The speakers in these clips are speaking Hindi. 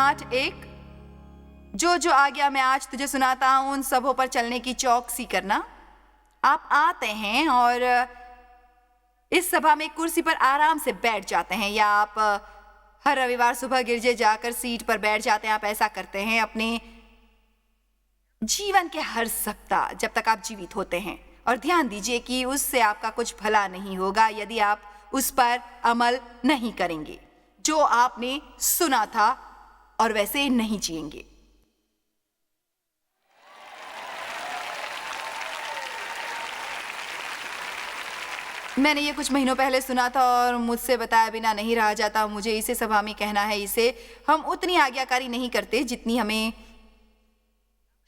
8:1 जो जो आज्ञा मैं आज तुझे सुनाता हूं उन सबों पर चलने की चौकसी करना। आप आते हैं और इस सभा में कुर्सी पर आराम से बैठ जाते हैं, या आप हर रविवार सुबह गिरजे जाकर सीट पर बैठ जाते हैं। आप ऐसा करते हैं अपने जीवन के हर सप्ताह जब तक आप जीवित होते हैं, और ध्यान दीजिए कि उससे आपका कुछ भला नहीं होगा यदि आप उस पर अमल नहीं करेंगे जो आपने सुना था और वैसे नहीं जिएंगे। मैंने ये कुछ महीनों पहले सुना था और मुझसे बताया बिना नहीं रहा जाता। मुझे इसे सभा में कहना है। इसे हम उतनी आज्ञाकारी नहीं करते जितनी हमें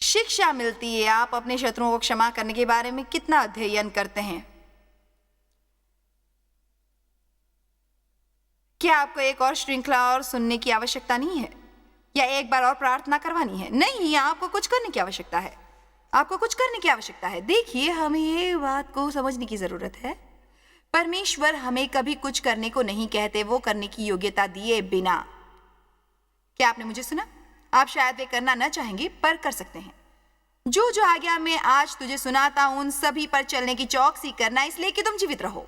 शिक्षा मिलती है। आप अपने शत्रुओं को क्षमा करने के बारे में कितना अध्ययन करते हैं? क्या आपको एक और श्रृंखला और सुनने की आवश्यकता नहीं है, या एक बार और प्रार्थना करवानी है? नहीं, आपको कुछ करने की आवश्यकता है। आपको कुछ करने की आवश्यकता है। देखिए, हमें ये बात को समझने की जरूरत है। परमेश्वर हमें कभी कुछ करने को नहीं कहते, वो करने की योग्यता दिए बिना। क्या आपने मुझे सुना? आप शायद वे करना न चाहेंगे, पर कर सकते हैं। जो जो आज्ञा मैं आज तुझे सुनाता हूं उन सभी पर चलने की चौकसी करना, इसलिए कि तुम जीवित रहो।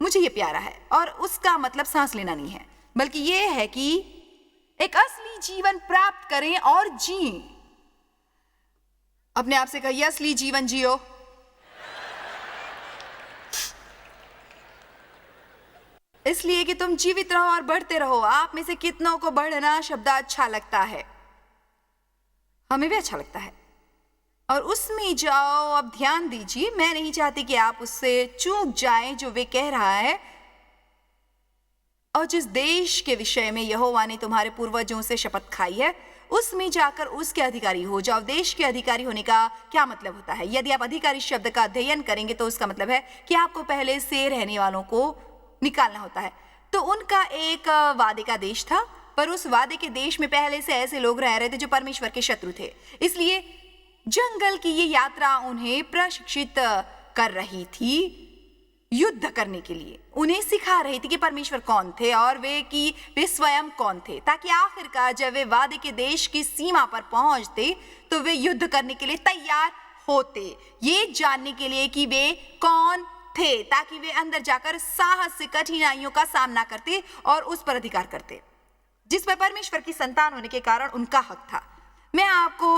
मुझे ये प्यारा है, और उसका मतलब सांस लेना नहीं है, बल्कि ये है कि एक असली जीवन प्राप्त करें और जिएं। अपने आप से कहिए, असली जीवन जियो। इसलिए कि तुम जीवित रहो और बढ़ते रहो। आप में से कितनों को बढ़ना शब्द अच्छा लगता है? हमें भी अच्छा लगता है, और उसमें जाओ। अब ध्यान दीजिए, मैं नहीं चाहती कि आप उससे चूक जाएं जो वे कह रहा है। और जिस देश के विषय में यहोवा ने तुम्हारे पूर्वजों से शपथ खाई है, उसमें जाकर उसके अधिकारी हो जाओ। देश के अधिकारी होने का क्या मतलब होता है? यदि आप अधिकारी शब्द का अध्ययन करेंगे तो उसका मतलब है कि आपको पहले से रहने वालों को निकालना होता है। तो उनका एक वादे का देश था, पर उस वादे के देश में पहले से ऐसे लोग रह रहे थे जो परमेश्वर के शत्रु थे। इसलिए जंगल की ये यात्रा उन्हें प्रशिक्षित कर रही थी युद्ध करने के लिए। उन्हें सिखा रही थी कि परमेश्वर कौन थे और वे स्वयं कौन थे, ताकि आखिरकार जब वे वादे के देश की सीमा पर पहुंचते तो वे युद्ध करने के लिए तैयार होते, ये जानने के लिए कि वे कौन थे, ताकि वे अंदर जाकर साहस से कठिनाइयों का सामना करते और उस पर अधिकार करते जिस पर परमेश्वर की संतान होने के कारण उनका हक था। मैं आपको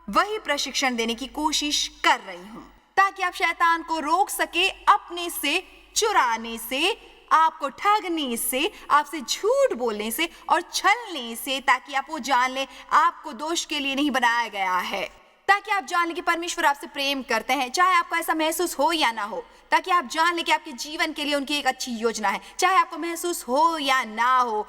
वही प्रशिक्षण देने की कोशिश कर रही हूं, ताकि आप शैतान को रोक सके अपने से चुराने से, आपको ठगने से, आपसे झूठ बोलने से और छलने से, ताकि आप वो जान ले आपको दोष के लिए नहीं बनाया गया है, ताकि आप जान ले कि परमेश्वर आपसे प्रेम करते हैं, चाहे आपको ऐसा महसूस हो या ना हो, ताकि आप जान ले कि आपके जीवन के लिए उनकी एक अच्छी योजना है, चाहे आपको महसूस हो या ना हो।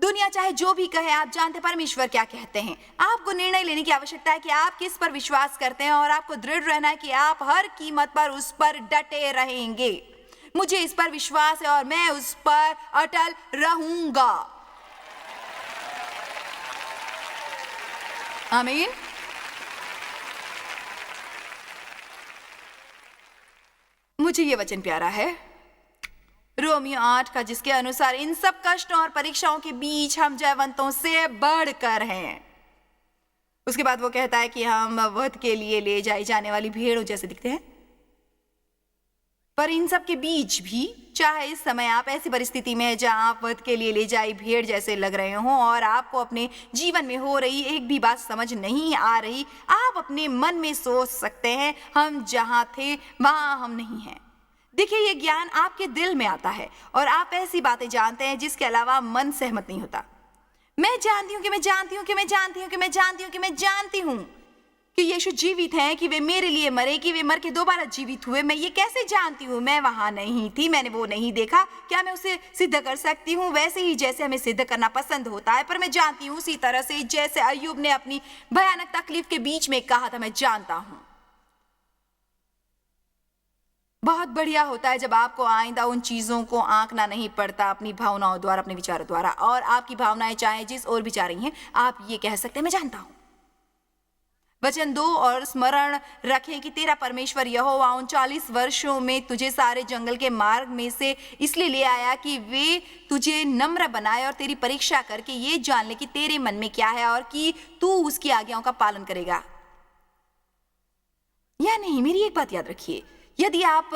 दुनिया चाहे जो भी कहे, आप जानते परमेश्वर क्या कहते हैं। आपको निर्णय लेने की आवश्यकता है कि आप किस पर विश्वास करते हैं, और आपको दृढ़ रहना है कि आप हर कीमत पर उस पर डटे रहेंगे। मुझे इस पर विश्वास है और मैं उस पर अटल रहूंगा। आमीन। मुझे ये वचन प्यारा है, रोमियो 8 का, जिसके अनुसार इन सब कष्टों और परीक्षाओं के बीच हम जयवंतों से बढ़कर हैं। उसके बाद वो कहता है कि हम वध के लिए ले जाई जाने वाली भेड़ों जैसे दिखते हैं, पर इन सब के बीच भी, चाहे इस समय आप ऐसी परिस्थिति में हैं जहां आप वध के लिए ले जाई भेड़ जैसे लग रहे हों और आपको अपने जीवन में हो रही एक भी बात समझ नहीं आ रही, आप अपने मन में सोच सकते हैं, हम जहां थे वहां हम नहीं हैं। देखिए, ये ज्ञान आपके दिल में आता है और आप ऐसी बातें जानते हैं जिसके अलावा मन सहमत नहीं होता। मैं जानती हूं कि मैं जानती हूं कि मैं जानती हूं कि मैं जानती हूं कि मैं जानती हूं कि यीशु जीवित हैं, कि वे मेरे लिए मरे, कि वे मर के दोबारा जीवित हुए। मैं ये कैसे जानती हूँ? मैं वहां नहीं थी, मैंने वो नहीं देखा। क्या मैं उसे सिद्ध कर सकती हूँ? वैसे ही जैसे हमें सिद्ध करना पसंद होता है, पर मैं जानती हूँ उसी तरह से जैसे अय्यूब ने अपनी भयानक तकलीफ के बीच में कहा था, मैं जानता हूँ। बहुत बढ़िया होता है जब आपको आइंदा उन चीजों को आंकना नहीं पड़ता अपनी भावनाओं द्वारा, अपने विचारों द्वारा, और आपकी भावनाएं चाहे जिस ओर भी जा रही हैं, आप ये कह सकते हैं, मैं जानता हूं। वचन 2, और स्मरण रखें कि तेरा परमेश्वर यहोवा उन 40 वर्षों में तुझे सारे जंगल के मार्ग में से इसलिए ले आया कि वे तुझे नम्र बनाए और तेरी परीक्षा करके ये जान ले कि तेरे मन में क्या है और कि तू उसकी आज्ञाओं का पालन करेगा या नहीं। मेरी एक बात याद रखिए, यदि आप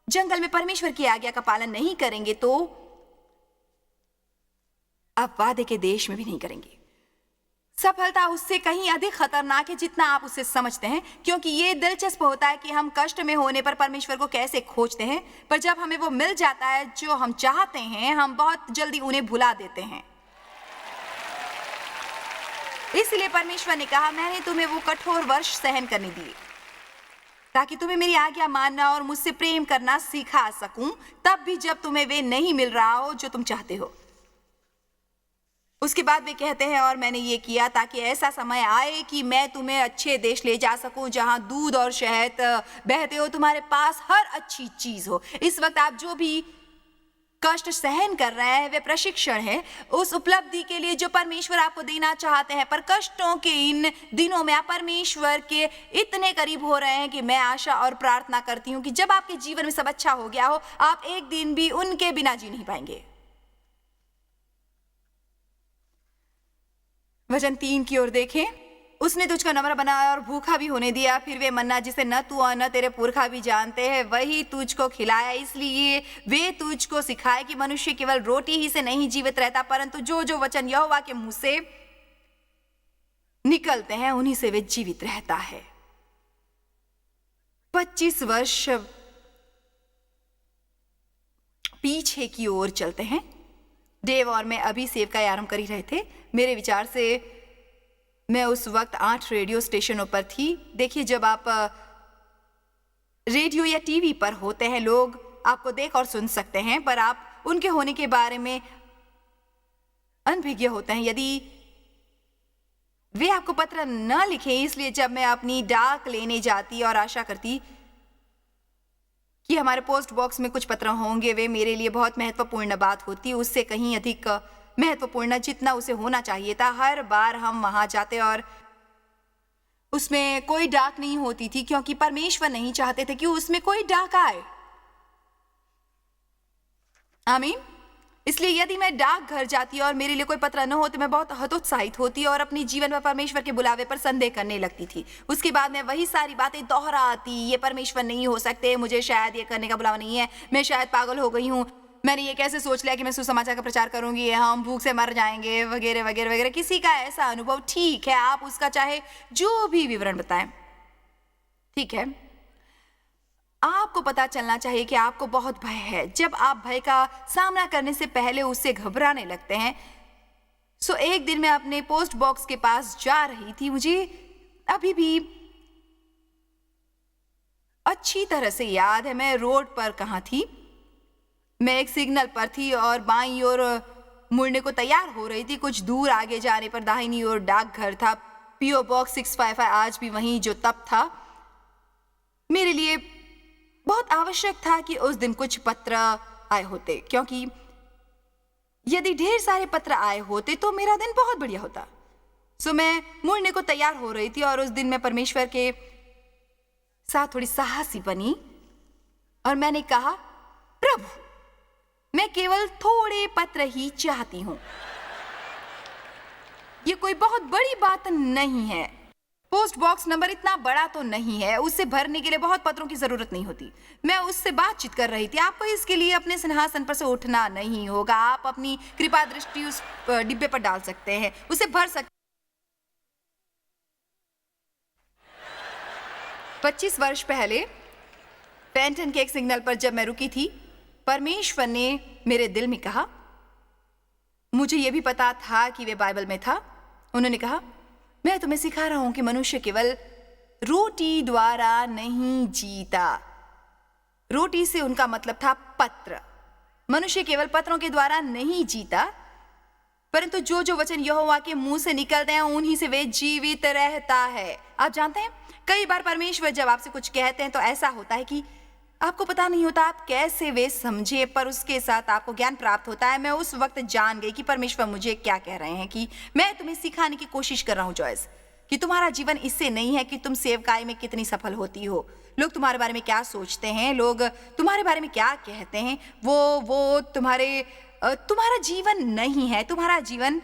जंगल में परमेश्वर की आज्ञा का पालन नहीं करेंगे तो आप वादे के देश में भी नहीं करेंगे। सफलता उससे कहीं अधिक खतरनाक है जितना आप उसे समझते हैं, क्योंकि ये दिलचस्प होता है कि हम कष्ट में होने पर परमेश्वर को कैसे खोजते हैं, पर जब हमें वो मिल जाता है जो हम चाहते हैं, हम बहुत जल्दी उन्हें भुला देते हैं। इसलिए परमेश्वर ने कहा, मैंने तुम्हें वो कठोर वर्ष सहन करने दिए ताकि तुम्हें मेरी आज्ञा मानना और मुझसे प्रेम करना सिखा सकूं, तब भी जब तुम्हें वे नहीं मिल रहा हो जो तुम चाहते हो। उसके बाद वे कहते हैं, और मैंने ये किया ताकि ऐसा समय आए कि मैं तुम्हें अच्छे देश ले जा सकूं जहां दूध और शहद बहते हो, तुम्हारे पास हर अच्छी चीज हो। इस वक्त आप जो भी कष्ट सहन कर रहे हैं वे प्रशिक्षण है उस उपलब्धि के लिए जो परमेश्वर आपको देना चाहते हैं। पर कष्टों के इन दिनों में आप परमेश्वर के इतने करीब हो रहे हैं कि मैं आशा और प्रार्थना करती हूं कि जब आपके जीवन में सब अच्छा हो गया हो, आप एक दिन भी उनके बिना जी नहीं पाएंगे। वचन 3 की ओर देखें, उसने तुझको नम्र बनाया और भूखा भी होने दिया, फिर वे मन्ना जिसे न तू और न तेरे पुरखा भी जानते हैं वही तुझको खिलाया, इसलिए वे तुझको सिखाए कि मनुष्य केवल रोटी ही से नहीं जीवित रहता, परंतु जो जो वचन यहोवा के मुंह से निकलते हैं उन्हीं से वे जीवित रहता है। 25 वर्ष पीछे की ओर चलते हैं। देव और मैं अभी सेवकाई आरंभ कर ही रहे थे। मेरे विचार से मैं उस वक्त 8 रेडियो स्टेशनों पर थी। देखिए, जब आप रेडियो या टीवी पर होते हैं, लोग आपको देख और सुन सकते हैं, पर आप उनके होने के बारे में अनभिज्ञ होते हैं यदि वे आपको पत्र न लिखें। इसलिए जब मैं अपनी डाक लेने जाती और आशा करती कि हमारे पोस्ट बॉक्स में कुछ पत्र होंगे, वे मेरे लिए बहुत महत्वपूर्ण बात होती, उससे कहीं अधिक महत्वपूर्ण जितना उसे होना चाहिए था। हर बार हम वहां जाते और उसमें कोई डाक नहीं होती थी, क्योंकि परमेश्वर नहीं चाहते थे कि उसमें कोई डाक आए। आमीन। इसलिए यदि मैं डाक घर जाती और मेरे लिए कोई पत्र न होते, मैं बहुत हतोत्साहित होती और अपने जीवन में परमेश्वर के बुलावे पर संदेह करने लगती थी। उसके बाद मैं वही सारी बातें दोहराती, ये परमेश्वर नहीं हो सकते, मुझे शायद ये करने का बुलावा नहीं है, मैं शायद पागल हो गई हूँ, मैंने ये कैसे सोच लिया कि मैं सुसमाचार का प्रचार करूंगी, हम भूख से मर जाएंगे, वगैरह वगैरह वगैरह। किसी का ऐसा अनुभव, ठीक है, आप उसका चाहे जो भी विवरण बताएं, ठीक है। आपको पता चलना चाहिए कि आपको बहुत भय है। जब आप भय का सामना करने से पहले उससे घबराने लगते हैं। सो एक दिन मैं अपने पोस्ट बॉक्स के पास जा रही थी। मुझे अभी भी अच्छी तरह से याद है मैं रोड पर कहाँ थी। मैं एक सिग्नल पर थी और बाईं ओर मुड़ने को तैयार हो रही थी। कुछ दूर आगे जाने पर दाहिनी ओर डाकघर था। पीओ बॉक्स 655 आज भी वहीं जो तब था। मेरे लिए बहुत आवश्यक था कि उस दिन कुछ पत्र आए होते, क्योंकि यदि ढेर सारे पत्र आए होते तो मेरा दिन बहुत बढ़िया होता। सो मैं मुड़ने को तैयार हो रही थी और उस दिन मैं परमेश्वर के साथ थोड़ी साहसी बनी और मैंने कहा, प्रभु, मैं केवल थोड़े पत्र ही चाहती हूं। ये कोई बहुत बड़ी बात नहीं है। पोस्ट बॉक्स नंबर इतना बड़ा तो नहीं है, उससे भरने के लिए बहुत पत्रों की जरूरत नहीं होती। मैं उससे बातचीत कर रही थी। आपको इसके लिए अपने सिंहासन पर से उठना नहीं होगा। आप अपनी कृपा दृष्टि उस डिब्बे पर डाल सकते हैं, उसे भर सकते। 25 वर्ष पहले पेंटन के एक सिग्नल पर जब मैं रुकी थी, परमेश्वर ने मेरे दिल में कहा, मुझे यह भी पता था कि वे बाइबल में था। उन्होंने कहा, मैं तुम्हें सिखा रहा हूं कि मनुष्य केवल रोटी द्वारा नहीं जीता। रोटी से उनका मतलब था पत्र। मनुष्य केवल पत्रों के द्वारा नहीं जीता, परंतु जो जो वचन यहोवा के मुंह से निकलते हैं उन्हीं से वे जीवित रहता है। आप जानते हैं, कई बार परमेश्वर जब आपसे कुछ कहते हैं तो ऐसा होता है कि आपको पता नहीं होता आप कैसे वे समझे, पर उसके साथ आपको ज्ञान प्राप्त होता है। मैं उस वक्त जान गई कि परमेश्वर मुझे क्या कह रहे हैं, कि मैं तुम्हें सिखाने की कोशिश कर रहा हूं जॉयस, कि तुम्हारा जीवन इससे नहीं है कि तुम सेवकाई में कितनी सफल होती हो, लोग तुम्हारे बारे में क्या सोचते हैं, लोग तुम्हारे बारे में क्या कहते हैं, वो तुम्हारा जीवन नहीं है। तुम्हारा जीवन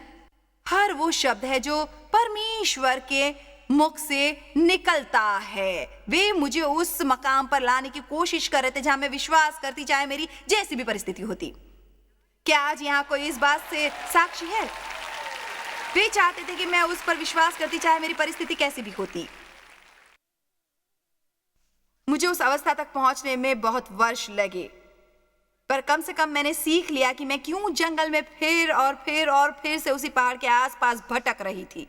हर वो शब्द है जो परमेश्वर के मुख से निकलता है। वे मुझे उस मकाम पर लाने की कोशिश कर रहे थे जहां मैं विश्वास करती, चाहे मेरी जैसी भी परिस्थिति होती। क्या आज यहाँ कोई इस बात से साक्षी है? वे चाहते थे कि मैं उस पर विश्वास करती, चाहे मेरी परिस्थिति कैसी भी होती। मुझे उस अवस्था तक पहुंचने में बहुत वर्ष लगे, पर कम से कम मैंने सीख लिया कि मैं क्यों जंगल में फिर और फिर से उसी पहाड़ के आसपास भटक रही थी।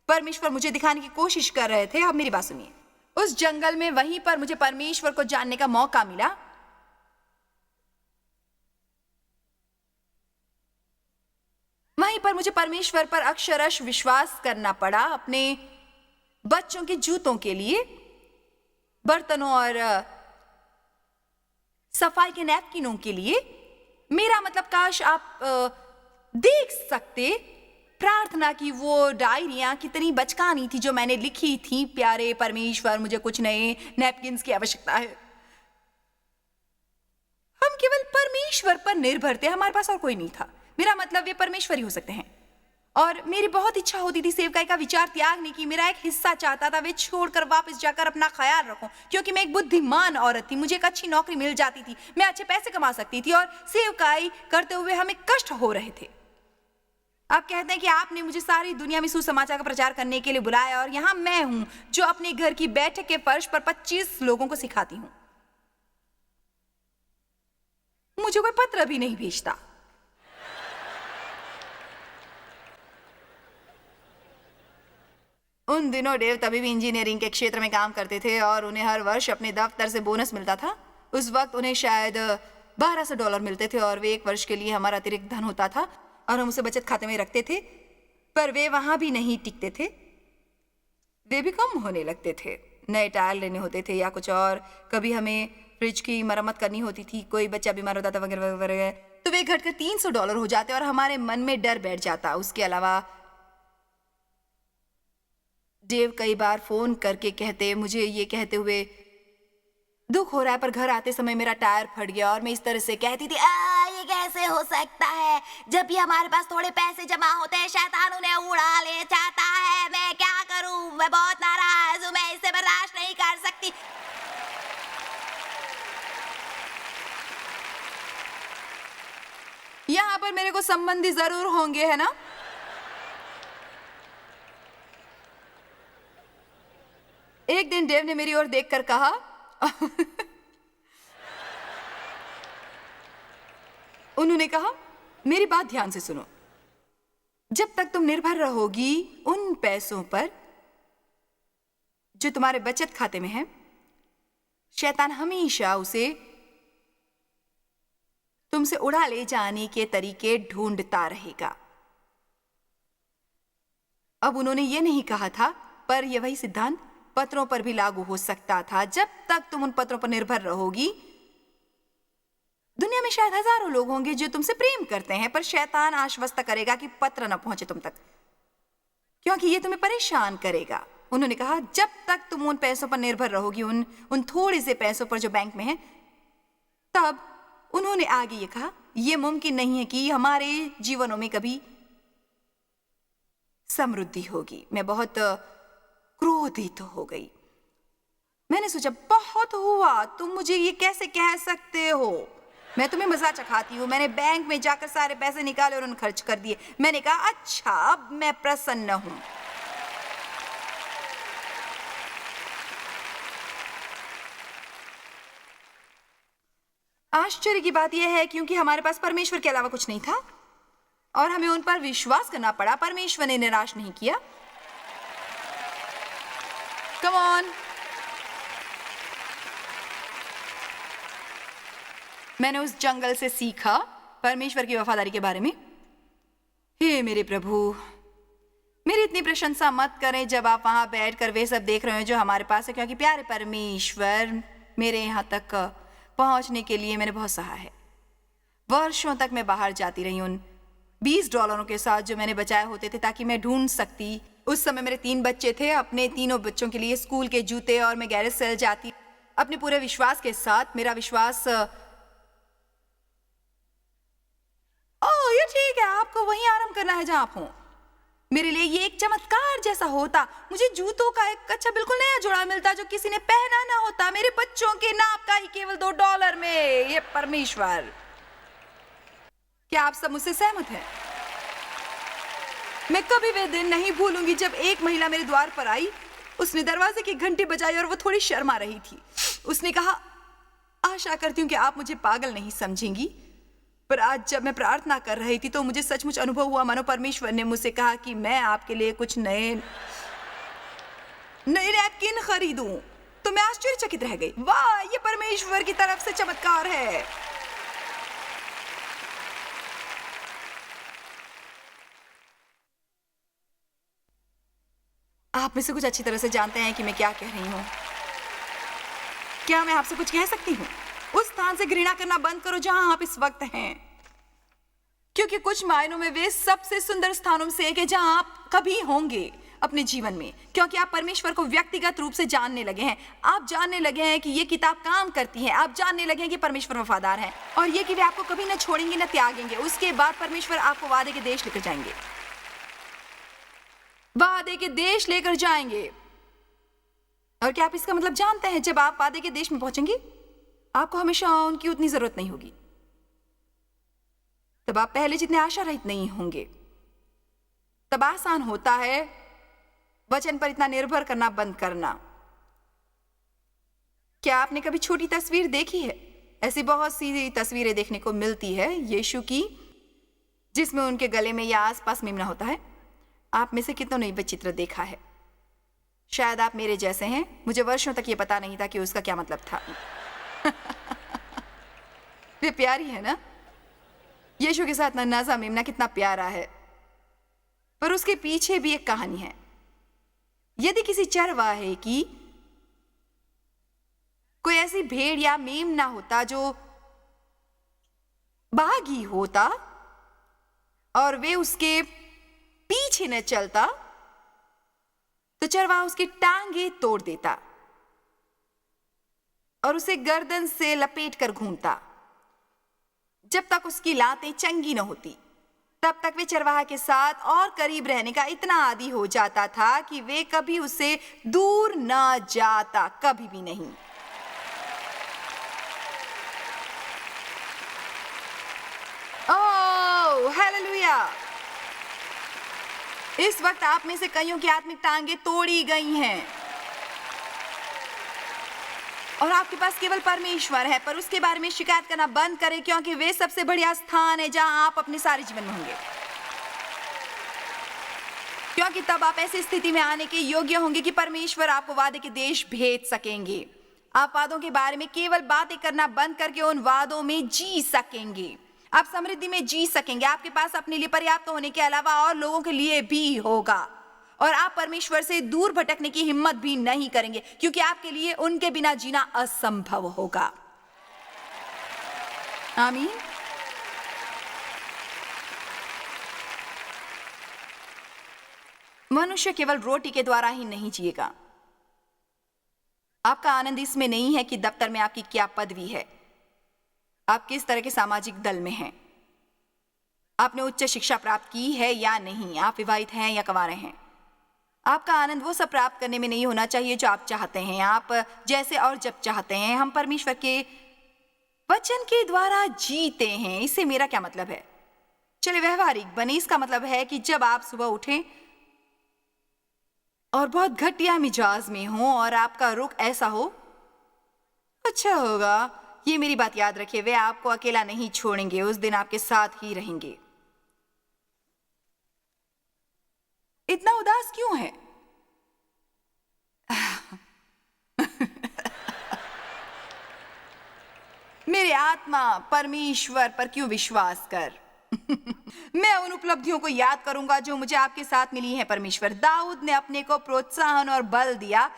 परमेश्वर मुझे दिखाने की कोशिश कर रहे थे। अब मेरी बात सुनिए, उस जंगल में वहीं पर मुझे परमेश्वर को जानने का मौका मिला। वहीं पर मुझे परमेश्वर पर अक्षरश विश्वास करना पड़ा। अपने बच्चों के जूतों के लिए, बर्तनों और सफाई के नैपकिनों के लिए, मेरा मतलब काश आप देख सकते प्रार्थना की वो डायरियां कितनी बचकानी थी जो मैंने लिखी थी। प्यारे परमेश्वर, मुझे कुछ नए नैपकिन्स की आवश्यकता है। हम केवल परमेश्वर पर निर्भर थे, हमारे पास और कोई नहीं था। मेरा मतलब वे परमेश्वर ही हो सकते हैं। और मेरी बहुत इच्छा होती थी सेवकाई का विचार त्यागने की। मेरा एक हिस्सा चाहता था वे छोड़कर वापस जाकर अपना ख्याल रखूं, क्योंकि मैं एक बुद्धिमान औरत थी। मुझे एक अच्छी नौकरी मिल जाती थी, मैं अच्छे पैसे कमा सकती थी, और सेवकाई करते हुए हमें कष्ट हो रहे थे। आप कहते हैं कि आपने मुझे सारी दुनिया में सुसमाचार का प्रचार करने के लिए बुलाया, और यहां मैं हूं जो अपने घर की बैठक के फर्श पर 25 लोगों को सिखाती हूं। मुझे कोई पत्र भी नहीं भेजता। उन दिनों डेव तभी भी इंजीनियरिंग के क्षेत्र में काम करते थे और उन्हें हर वर्ष अपने दफ्तर से बोनस मिलता था। उस वक्त उन्हें शायद $1200 मिलते थे, और वे एक वर्ष के लिए हमारा अतिरिक्त धन होता था और हम उसे बचत खाते में रखते थे। पर वे वहां भी नहीं टिकते थे, वे भी कम होने लगते थे। नए टायर लेने होते थे या कुछ और, कभी हमें फ्रिज की मरम्मत करनी होती थी, कोई बच्चा बीमार होता था वगैरह वगैरह, तो वे घटकर $300 हो जाते और हमारे मन में डर बैठ जाता। उसके अलावा डेव कई बार फोन करके कहते, मुझे ये कहते हुए दुख हो रहा है पर घर आते समय मेरा टायर फट गया, और मैं इस तरह से कहती थी, ये कैसे हो सकता है? जब भी हमारे पास थोड़े पैसे जमा होते हैं शैतान उन्हें उड़ा ले जाता है। मैं क्या करूं? मैं बहुत नाराज हूं, मैं इसे बर्दाश्त नहीं कर सकती। यहाँ पर मेरे को संबंधी जरूर होंगे, है ना? एक दिन डेव ने मेरी ओर देखकर कहा उन्होंने कहा, मेरी बात ध्यान से सुनो। जब तक तुम निर्भर रहोगी उन पैसों पर जो तुम्हारे बचत खाते में है, शैतान हमेशा उसे तुमसे उड़ा ले जाने के तरीके ढूंढता रहेगा। अब उन्होंने ये नहीं कहा था, पर यह वही सिद्धांत पत्रों पर भी लागू हो सकता था। जब तक तुम उन पत्रों पर निर्भर रहोगी, दुनिया में शायद हजारों लोग होंगे जो तुमसे प्रेम करते हैं, पर शैतान आश्वस्त करेगा कि पत्र न पहुंचे तुम तक, क्योंकि ये तुम्हें परेशान करेगा। उन्होंने कहा, जब तक तुम उन पैसों पर निर्भर रहोगी, उन थोड़े से पैसों पर जो बैंक में है, तब उन्होंने आगे ये कहा, यह मुमकिन नहीं है कि हमारे जीवनों में कभी समृद्धि होगी। मैं बहुत क्रोधित हो गई। मैंने सोचा, बहुत हुआ, तुम मुझे ये कैसे कह सकते हो? मैं तुम्हें मजा चखाती हूँ। मैंने बैंक में जाकर सारे पैसे निकाले और उन्हें खर्च कर दिए। मैंने कहा, अच्छा, अब मैं प्रसन्न हूं। आश्चर्य की बात यह है, क्योंकि हमारे पास परमेश्वर के अलावा कुछ नहीं था और हमें उन पर विश्वास करना पड़ा। परमेश्वर ने निराश नहीं किया। Come on. मैंने उस जंगल से सीखा परमेश्वर की वफादारी के बारे में। हे मेरे प्रभु, मेरी इतनी प्रशंसा मत करें जब आप वहां बैठकर वे सब देख रहे हो जो हमारे पास है, क्योंकि प्यारे परमेश्वर, मेरे यहां तक पहुंचने के लिए मैंने बहुत सहा है। वर्षों तक मैं बाहर जाती रही उन $20 के साथ जो मैंने बचाए होते थे, ताकि मैं ढूंढ सकती उस समय मेरे 3 बच्चे थे। अपने तीनों बच्चों के लिए स्कूल के जूते और मैं गैरेज चल जाती अपने पूरे विश्वास के साथ। मेरा विश्वास ओह ये ठीक है, आपको वहीं आराम करना है जहां आप हो। मेरे लिए ये एक चमत्कार जैसा होता। मुझे जूतों का एक अच्छा बिल्कुल नया जोड़ा मिलता जो किसी ने पहना ना होता, मेरे बच्चों के नाप का ही, केवल $2 में। ये परमेश्वर, क्या आप सब मुझसे सहमत हैं? मैं कभी वह दिन नहीं भूलूंगी जब एक महिला मेरे द्वार पर आई। उसने दरवाजे की घंटी बजाई और वो थोड़ी शर्मा रही थी। उसने कहा, आशा करती हूँ कि आप मुझे पागल नहीं समझेंगी, पर आज जब मैं प्रार्थना कर रही थी तो मुझे सचमुच अनुभव हुआ मानो परमेश्वर ने मुझसे कहा कि मैं आपके लिए कुछ नए नैपकिन खरीदूं। तो मैं आश्चर्यचकित रह गई। वाह, ये परमेश्वर की तरफ से चमत्कार है। आप में से कुछ अच्छी तरह से जानते हैं कि मैं क्या कह रही हूँ। क्या मैं आपसे कुछ कह सकती हूँ? उस स्थान से घृणा करना बंद करो जहां आप इस वक्त हैं, क्योंकि कुछ मायनों में वे सबसे सुंदर स्थानों से एक है जहां आप कभी होंगे अपने जीवन में, क्योंकि आप परमेश्वर को व्यक्तिगत रूप से जानने लगे हैं। आप जानने लगे हैं कि ये किताब काम करती है। आप जानने लगे हैं कि परमेश्वर वफादार है और ये कि वे आपको कभी न छोड़ेंगे न त्यागेंगे। उसके बाद परमेश्वर आपको वादे के देश लेकर जाएंगे, वादे के देश लेकर जाएंगे। और क्या आप इसका मतलब जानते हैं? जब आप वादे के देश में पहुंचेंगे आपको हमेशा उनकी उतनी जरूरत नहीं होगी। तब आप पहले जितने आशा रहित नहीं होंगे। तब आसान होता है वचन पर इतना निर्भर करना बंद करना। क्या आपने कभी छोटी तस्वीर देखी है? ऐसी बहुत सी तस्वीरें देखने को मिलती है यीशु की, जिसमें उनके गले में या आसपास मेमना होता है। आप में से कितनों ने वह चित्र देखा है? शायद आप मेरे जैसे हैं। मुझे वर्षों तक ये पता नहीं था कि उसका क्या मतलब था। वे प्यारी है ना? यीशु के साथ नन्हा सा मेमना कितना प्यारा है, पर उसके पीछे भी एक कहानी है। यदि किसी चरवाहे की कोई ऐसी भेड़ या मेमना होता जो बागी होता और वे उसके पीछे न चलता, तो चरवाहा उसकी टांगे तोड़ देता और उसे गर्दन से लपेट कर घूमता जब तक उसकी लातें चंगी न होती। तब तक वे चरवाहा के साथ और करीब रहने का इतना आदी हो जाता था कि वे कभी उससे दूर न जाता, कभी भी नहीं। Oh hallelujah! इस वक्त आप में से कईयों की आत्मिक टांगे तोड़ी गई हैं और आपके पास केवल परमेश्वर है, पर उसके बारे में शिकायत करना बंद करें, क्योंकि वे सबसे बढ़िया स्थान है जहां आप अपने सारे जीवन में होंगे। क्योंकि तब आप ऐसी स्थिति में आने के योग्य होंगे कि परमेश्वर आपको वादे के देश भेज सकेंगे। आप वादों के बारे में केवल बातें करना बंद करके उन वादों में जी सकेंगे। आप समृद्धि में जी सकेंगे। आपके पास अपने लिए पर्याप्त होने के अलावा और लोगों के लिए भी होगा और आप परमेश्वर से दूर भटकने की हिम्मत भी नहीं करेंगे, क्योंकि आपके लिए उनके बिना जीना असंभव होगा। आमीन। मनुष्य केवल रोटी के द्वारा ही नहीं जिएगा। आपका आनंद इसमें नहीं है कि दफ्तर में आपकी क्या पदवी है, आप किस तरह के सामाजिक दल में हैं, आपने उच्च शिक्षा प्राप्त की है या नहीं, आप विवाहित हैं या कुंवारे हैं। आपका आनंद वो सब प्राप्त करने में नहीं होना चाहिए जो आप चाहते हैं, आप जैसे और जब चाहते हैं। हम परमेश्वर के वचन के द्वारा जीते हैं। इससे मेरा क्या मतलब है? चलिए व्यवहारिक बने। इसका मतलब है कि जब आप सुबह उठें और बहुत घटिया मिजाज में हो और आपका रुख ऐसा हो, अच्छा होगा, ये मेरी बात याद रखिए, वे आपको अकेला नहीं छोड़ेंगे, उस दिन आपके साथ ही रहेंगे। इतना उदास क्यों है? मेरे आत्मा परमेश्वर पर क्यों विश्वास कर। मैं उन उपलब्धियों को याद करूंगा जो मुझे आपके साथ मिली हैं। परमेश्वर दाऊद ने अपने को प्रोत्साहन और बल दिया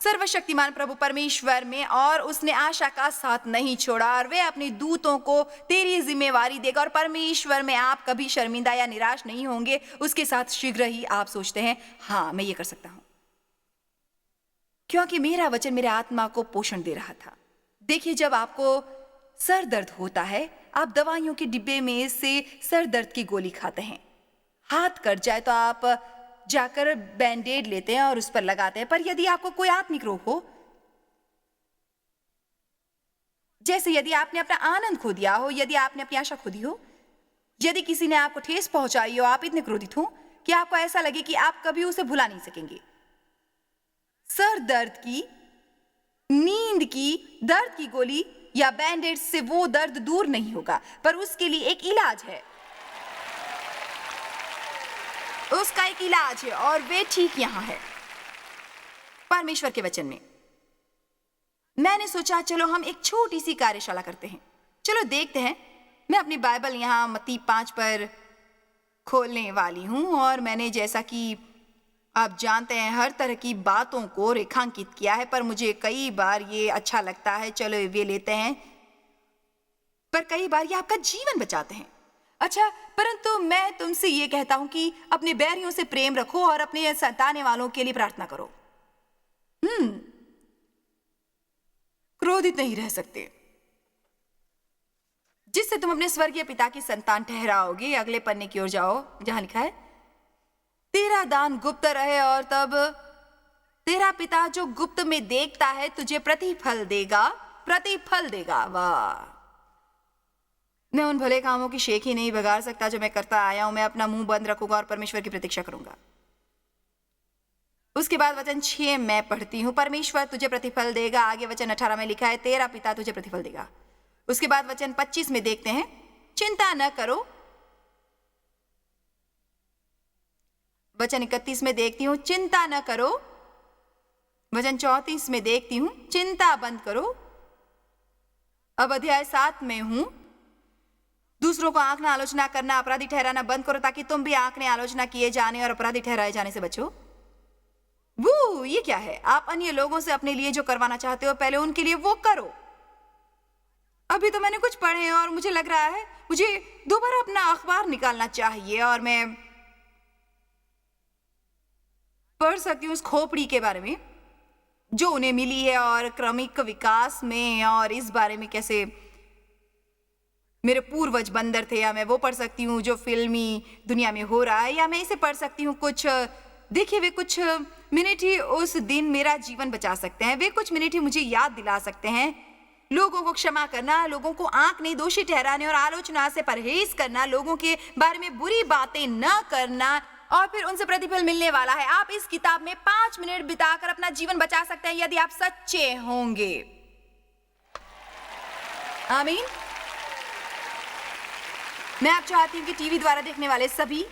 सर्वशक्तिमान प्रभु परमेश्वर में, और उसने आशा का साथ नहीं छोड़ा, और वे अपने दूतों को तेरी जिम्मेवारी देगा, और परमेश्वर में आप कभी शर्मिंदा या निराश नहीं होंगे। उसके साथ शीघ्र ही आप सोचते हैं, हाँ मैं ये कर सकता हूं, क्योंकि मेरा वचन मेरे आत्मा को पोषण दे रहा था। देखिए, जब आपको सर दर्द होता है, आप दवाइयों के डिब्बे में से सर दर्द की गोली खाते हैं। हाथ कट जाए तो आप जाकर बैंडेड लेते हैं और उस पर लगाते हैं। पर यदि आपको कोई आत्मिक रोग हो, जैसे यदि आपने अपना आनंद खो दिया हो, यदि आपने अपनी आशा खो दी हो, यदि किसी ने आपको ठेस पहुंचाई हो, आप इतने क्रोधित हो कि आपको ऐसा लगे कि आप कभी उसे भुला नहीं सकेंगे, सर दर्द की, नींद की, दर्द की गोली या बैंडेड से वो दर्द दूर नहीं होगा, पर उसके लिए एक इलाज है। उसका एक इलाज है, और वे ठीक यहां है, परमेश्वर के वचन में। मैंने सोचा चलो हम एक छोटी सी कार्यशाला करते हैं। चलो देखते हैं। मैं अपनी बाइबल यहां मत्ती 5 पर खोलने वाली हूं, और मैंने, जैसा कि आप जानते हैं, हर तरह की बातों को रेखांकित किया है, पर मुझे कई बार ये अच्छा लगता है, चलो वे लेते हैं, पर कई बार ये आपका जीवन बचाते हैं। अच्छा, परंतु मैं तुमसे ये कहता हूं कि अपने बैरियों से प्रेम रखो और अपने सताने वालों के लिए प्रार्थना करो। क्रोधित नहीं रह सकते, जिससे तुम अपने स्वर्गीय पिता की संतान ठहराओगे। अगले पन्ने की ओर जाओ, जहां लिखा है, तेरा दान गुप्त रहे, और तब तेरा पिता जो गुप्त में देखता है तुझे प्रतिफल देगा, प्रतिफल देगा। वाह! मैं उन भले कामों की शेख ही नहीं बगाड़ सकता जो मैं करता आया हूं। मैं अपना मुंह बंद रखूंगा और परमेश्वर की प्रतीक्षा करूंगा। उसके बाद वचन 6 मैं पढ़ती हूं, परमेश्वर तुझे प्रतिफल देगा। आगे वचन 18 में लिखा है, तेरा पिता तुझे प्रतिफल देगा। उसके बाद वचन 25 में देखते हैं, चिंता न करो। वचन 31 में देखती हूं, चिंता न करो। वचन 34 में देखती हूं, चिंता बंद करो। अब अध्याय 7 में हूं, दूसरों को आंकना, आलोचना करना, अपराधी ठहराना बंद करो, ताकि तुम भी आंकने, आलोचना किए जाने और अपराधी ठहराए जाने से बचो। वो ये क्या है? आप अन्य लोगों से अपने लिए जो करवाना चाहते हो, पहले उनके लिए वो करो। अभी तो मैंने कुछ पढ़े और मुझे लग रहा है मुझे दोबारा अपना अखबार निकालना चाहिए, और मैं पढ़ सकती हूँ उस खोपड़ी के बारे में जो उन्हें मिली है, और क्रमिक विकास में, और इस बारे में कैसे मेरे पूर्वज बंदर थे। या मैं वो पढ़ सकती हूँ जो फिल्मी दुनिया में हो रहा है, या मैं इसे पढ़ सकती हूँ कुछ, देखिए, वे कुछ मिनट ही उस दिन मेरा जीवन बचा सकते हैं। वे कुछ मिनट ही मुझे याद दिला सकते हैं लोगों को क्षमा करना, लोगों को आंकने, दोषी ठहराने और आलोचना से परहेज करना, लोगों के बारे में बुरी बातें न करना, और फिर उनसे प्रतिफल मिलने वाला है। आप इस किताब में 5 मिनट बिताकर अपना जीवन बचा सकते हैं यदि आप सच्चे होंगे। आमीन। मैं आप चाहती हूं कि टीवी द्वारा देखने वाले सभी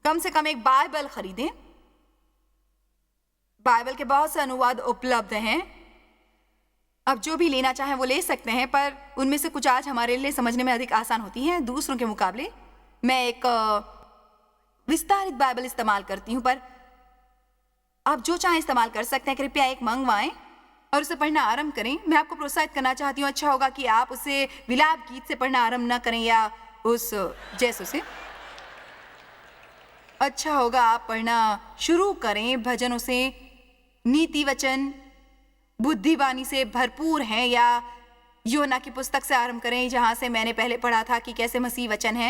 कम से कम एक बाइबल खरीदें। बाइबल के बहुत से अनुवाद उपलब्ध हैं, अब जो भी लेना चाहें वो ले सकते हैं, पर उनमें से कुछ आज हमारे लिए समझने में अधिक आसान होती हैं दूसरों के मुकाबले। मैं एक विस्तारित बाइबल इस्तेमाल करती हूं, पर आप जो चाहें इस्तेमाल कर सकते हैं। कृपया एक मंगवाएं और उसे पढ़ना आरंभ करें। मैं आपको प्रोत्साहित करना चाहती हूँ, अच्छा होगा कि आप उसे विलाप गीत से पढ़ना आरंभ न करें, या उस जैसों से। अच्छा होगा आप पढ़ना शुरू करें भजनों से, नीति वचन बुद्धिवानी से भरपूर हैं, या योना की पुस्तक से आरंभ करें, जहां से मैंने पहले पढ़ा था कि कैसे मसीह वचन है।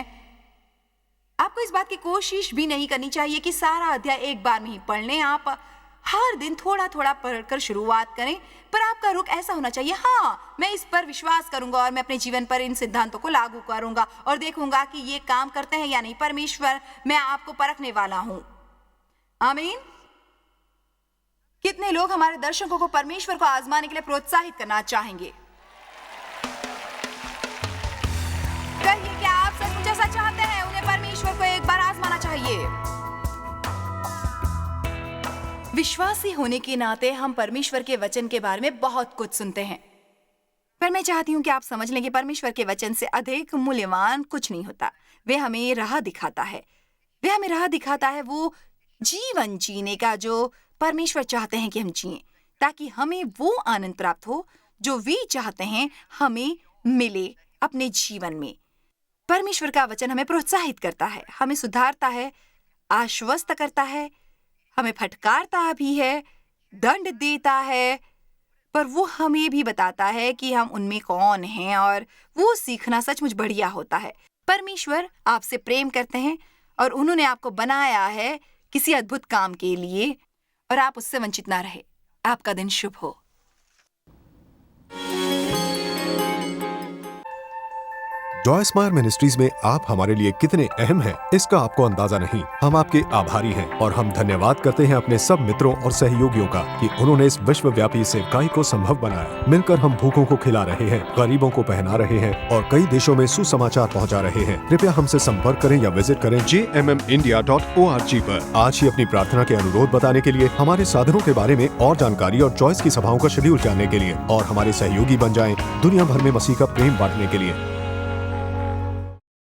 आपको इस बात की कोशिश भी नहीं करनी चाहिए कि सारा अध्याय एक बार में ही पढ़ लें। आप हर दिन थोड़ा थोड़ा पढ़कर शुरुआत करें, पर आपका रुख ऐसा होना चाहिए, हाँ मैं इस पर विश्वास करूंगा और मैं अपने जीवन पर इन सिद्धांतों को लागू करूंगा और देखूंगा कि ये काम करते हैं या नहीं। परमेश्वर, मैं आपको परखने वाला हूं। आमीन। कितने लोग हमारे दर्शकों को परमेश्वर को आजमाने के लिए प्रोत्साहित करना चाहेंगे? कहिए, क्या आप सचमुच ऐसा चाहते हैं? उन्हें परमेश्वर को एक बार आजमाना चाहिए। विश्वासी होने के नाते हम परमेश्वर के वचन के बारे में बहुत कुछ सुनते हैं, पर मैं चाहती हूं कि आप समझ लें कि परमेश्वर के वचन से अधिक मूल्यवान कुछ नहीं होता। वे हमें राह दिखाता है, वे हमें राह दिखाता है, वो जीवन जीने का जो परमेश्वर चाहते हैं कि हम जिएं, ताकि हमें वो आनंद प्राप्त हो जो वे चाहते हैं हमें मिले अपने जीवन में। परमेश्वर का वचन हमें प्रोत्साहित करता है, हमें सुधारता है, आश्वस्त करता है, हमें फटकारता भी है, दंड देता है, पर वो हमें भी बताता है कि हम उनमें कौन हैं और वो सीखना सचमुच बढ़िया होता है। परमेश्वर आपसे प्रेम करते हैं और उन्होंने आपको बनाया है किसी अद्भुत काम के लिए, और आप उससे वंचित ना रहे। आपका दिन शुभ हो। जॉय स्मायर मिनिस्ट्रीज में आप हमारे लिए कितने अहम हैं, इसका आपको अंदाजा नहीं। हम आपके आभारी हैं और हम धन्यवाद करते हैं अपने सब मित्रों और सहयोगियों का कि उन्होंने इस विश्वव्यापी सेवकाई को संभव बनाया। मिलकर हम भूखों को खिला रहे हैं, गरीबों को पहना रहे हैं और कई देशों में सुसमाचार पहुंचा रहे हैं। कृपया हमसे संपर्क करें या विजिट करें jmmindia.org पर। आज ही अपनी प्रार्थना के अनुरोध बताने के लिए, हमारे साधनों के बारे में और जानकारी और जॉयस की सभाओं का शेड्यूल जानने के लिए, और हमारे सहयोगी बन जाएं दुनिया भर में मसीह का प्रेम बांटने के लिए।